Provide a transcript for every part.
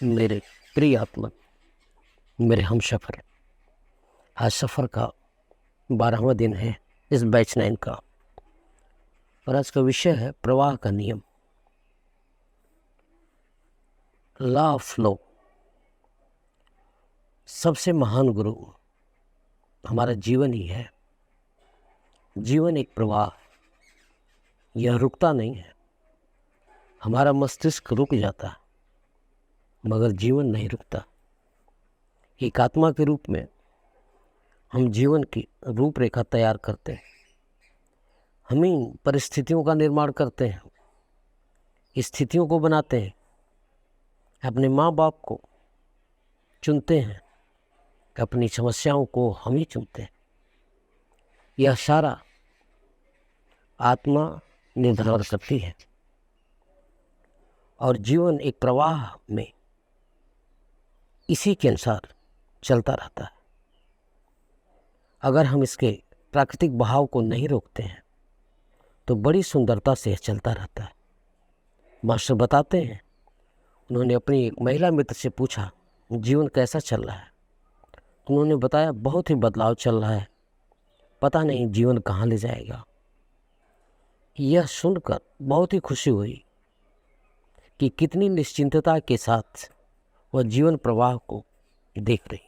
मेरे प्रिय आत्मा, मेरे हमसफ़र, आज सफ़र का 12वां दिन है इस बैच 9 का। और आज का विषय है प्रवाह का नियम, लॉ ऑफ फ्लो। सबसे महान गुरु हमारा जीवन ही है। जीवन एक प्रवाह है, यह रुकता नहीं है। हमारा मस्तिष्क रुक जाता है मगर जीवन नहीं रुकता। एक आत्मा के रूप में हम जीवन की रूपरेखा तैयार करते हैं। हम ही परिस्थितियों का निर्माण करते हैं, स्थितियों को बनाते हैं, अपने माँ बाप को चुनते हैं, अपनी समस्याओं को हम ही चुनते हैं। यह सारा आत्मा निर्धारण करती है और जीवन एक प्रवाह में इसी के अनुसार चलता रहता है। अगर हम इसके प्राकृतिक बहाव को नहीं रोकते हैं तो बड़ी सुंदरता से चलता रहता है। मास्टर बताते हैं, उन्होंने अपनी एक महिला मित्र से पूछा जीवन कैसा चल रहा है। उन्होंने बताया बहुत ही बदलाव चल रहा है, पता नहीं जीवन कहाँ ले जाएगा। यह सुनकर बहुत ही खुशी हुई कि कितनी निश्चिंतता के साथ वह जीवन प्रवाह को देख रही।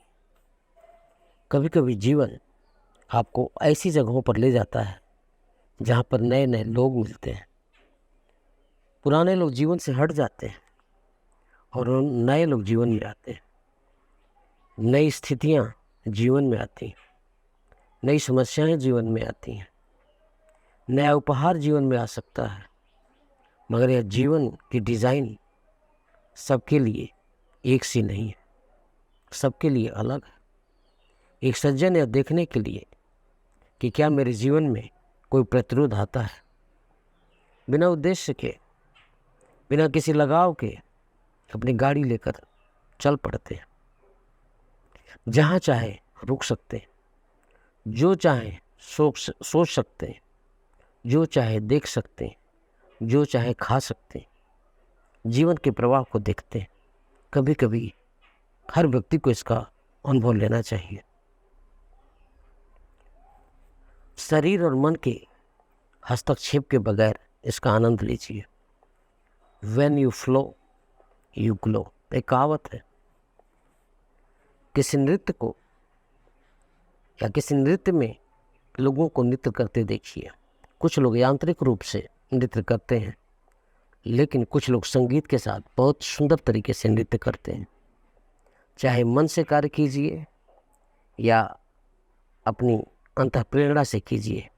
कभी कभी जीवन आपको ऐसी जगहों पर ले जाता है जहाँ पर नए नए लोग मिलते हैं। पुराने लोग जीवन से हट जाते हैं और नए लोग जीवन में आते हैं। नई स्थितियाँ जीवन में आती हैं, नई समस्याएं जीवन में आती हैं, नया उपहार जीवन में आ सकता है। मगर यह जीवन की डिज़ाइन सबके लिए एक सी नहीं है, सबके लिए अलग है। एक सज्जन यह देखने के लिए कि क्या मेरे जीवन में कोई प्रतिरोध आता है, बिना उद्देश्य के, बिना किसी लगाव के अपनी गाड़ी लेकर चल पड़ते हैं। जहाँ चाहे रुक सकते हैं, जो चाहे सोच सकते हैं, जो चाहे देख सकते हैं, जो चाहे खा सकते हैं। जीवन के प्रवाह को देखते हैं। कभी कभी हर व्यक्ति को इसका अनुभव लेना चाहिए। शरीर और मन के हस्तक्षेप के बगैर इसका आनंद लीजिए। When you flow, you glow, एक कहावत है। किसी नृत्य को या किसी नृत्य में लोगों को नृत्य करते देखिए। कुछ लोग यांत्रिक रूप से नृत्य करते हैं, लेकिन कुछ लोग संगीत के साथ बहुत सुंदर तरीके से नृत्य करते हैं। चाहे मन से कार्य कीजिए या अपनी अंतःप्रेरणा से कीजिए,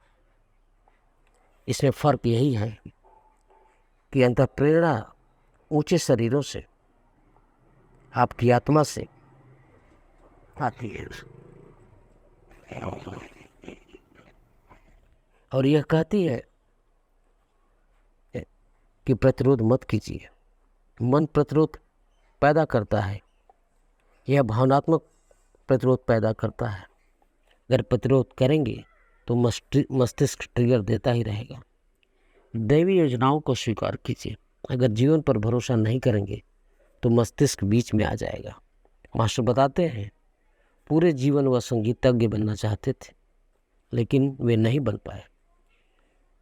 इसमें फ़र्क यही है कि अंतःप्रेरणा ऊंचे शरीरों से, आपकी आत्मा से आती है और यह कहती है कि प्रतिरोध मत कीजिए। मन प्रतिरोध पैदा करता है, यह भावनात्मक प्रतिरोध पैदा करता है। अगर प्रतिरोध करेंगे तो मस्तिष्क ट्रिगर देता ही रहेगा। दैवी योजनाओं को स्वीकार कीजिए। अगर जीवन पर भरोसा नहीं करेंगे तो मस्तिष्क बीच में आ जाएगा। मास्टर बताते हैं, पूरे जीवन वह संगीतज्ञ बनना चाहते थे, लेकिन वे नहीं बन पाए।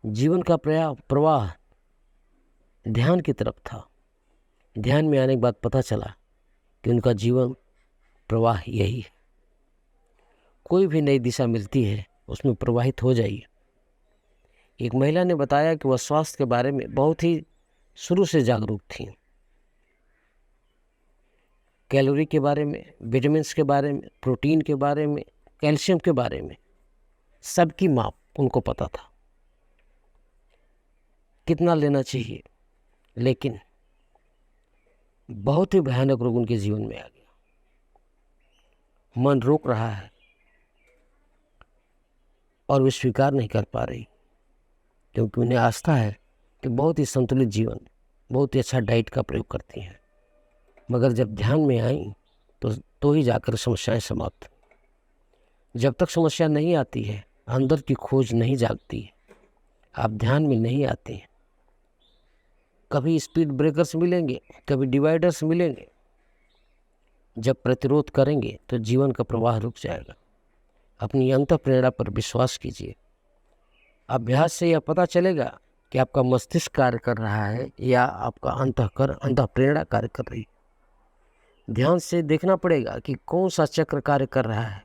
जीवन का प्रवाह ध्यान की तरफ था। ध्यान में आने के बाद पता चला कि उनका जीवन प्रवाह यही है। कोई भी नई दिशा मिलती है, उसमें प्रवाहित हो जाइए। एक महिला ने बताया कि वह स्वास्थ्य के बारे में बहुत ही शुरू से जागरूक थी। कैलोरी के बारे में, विटामिन्स के बारे में, प्रोटीन के बारे में, कैल्शियम के बारे में सबकी माप उनको पता था, कितना लेना चाहिए। लेकिन बहुत ही भयानक रोग उनके जीवन में आ गया। मन रोक रहा है और वे स्वीकार नहीं कर पा रही, क्योंकि उन्हें आस्था है कि बहुत ही संतुलित जीवन, बहुत ही अच्छा डाइट का प्रयोग करती हैं। मगर जब ध्यान में आई तो ही जाकर समस्याएं समाप्त। जब तक समस्या नहीं आती है, अंदर की खोज नहीं जागती है, आप ध्यान में नहीं आते हैं। कभी स्पीड ब्रेकर्स मिलेंगे, कभी डिवाइडर्स मिलेंगे, जब प्रतिरोध करेंगे तो जीवन का प्रवाह रुक जाएगा। अपनी अंतःप्रेरणा पर विश्वास कीजिए। अभ्यास से यह पता चलेगा कि आपका मस्तिष्क कार्य कर रहा है या आपका अंतःप्रेरणा कार्य कर रही है। ध्यान से देखना पड़ेगा कि कौन सा चक्र कार्य कर रहा है,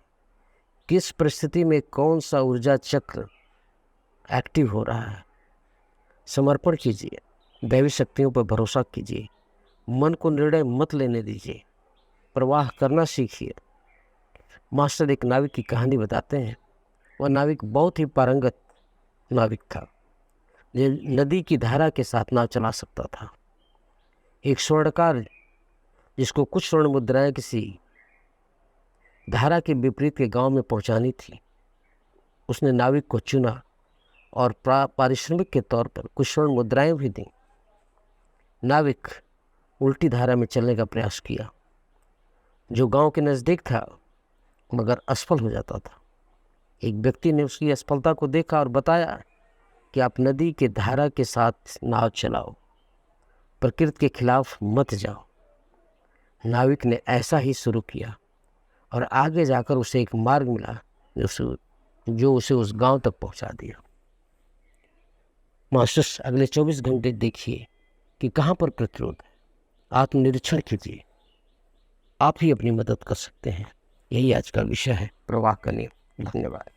किस परिस्थिति में कौन सा ऊर्जा चक्र एक्टिव हो रहा है। समर्पण कीजिए, दैवी शक्तियों पर भरोसा कीजिए, मन को निर्णय मत लेने दीजिए, प्रवाह करना सीखिए। मास्टर एक नाविक की कहानी बताते हैं। वह नाविक बहुत ही पारंगत नाविक था, जो नदी की धारा के साथ नाव चला सकता था। एक स्वर्णकार जिसको कुछ स्वर्ण मुद्राएं किसी धारा के विपरीत के गांव में पहुंचानी थी, उसने नाविक को चुना और पारिश्रमिक के तौर पर कुछ स्वर्ण मुद्राएं भी दी। नाविक उल्टी धारा में चलने का प्रयास किया, जो गांव के नज़दीक था, मगर असफल हो जाता था। एक व्यक्ति ने उसकी असफलता को देखा और बताया कि आप नदी के धारा के साथ नाव चलाओ, प्रकृति के खिलाफ मत जाओ। नाविक ने ऐसा ही शुरू किया और आगे जाकर उसे एक मार्ग मिला जो उसे उस गांव तक पहुंचा दिया। मास्टर्स अगले 24 घंटे देखिए कि कहाँ पर प्रतिरोध है। आत्मनिरीक्षण कीजिए, आप ही अपनी मदद कर सकते हैं। यही आज का विषय है, प्रवाह का नियम। धन्यवाद।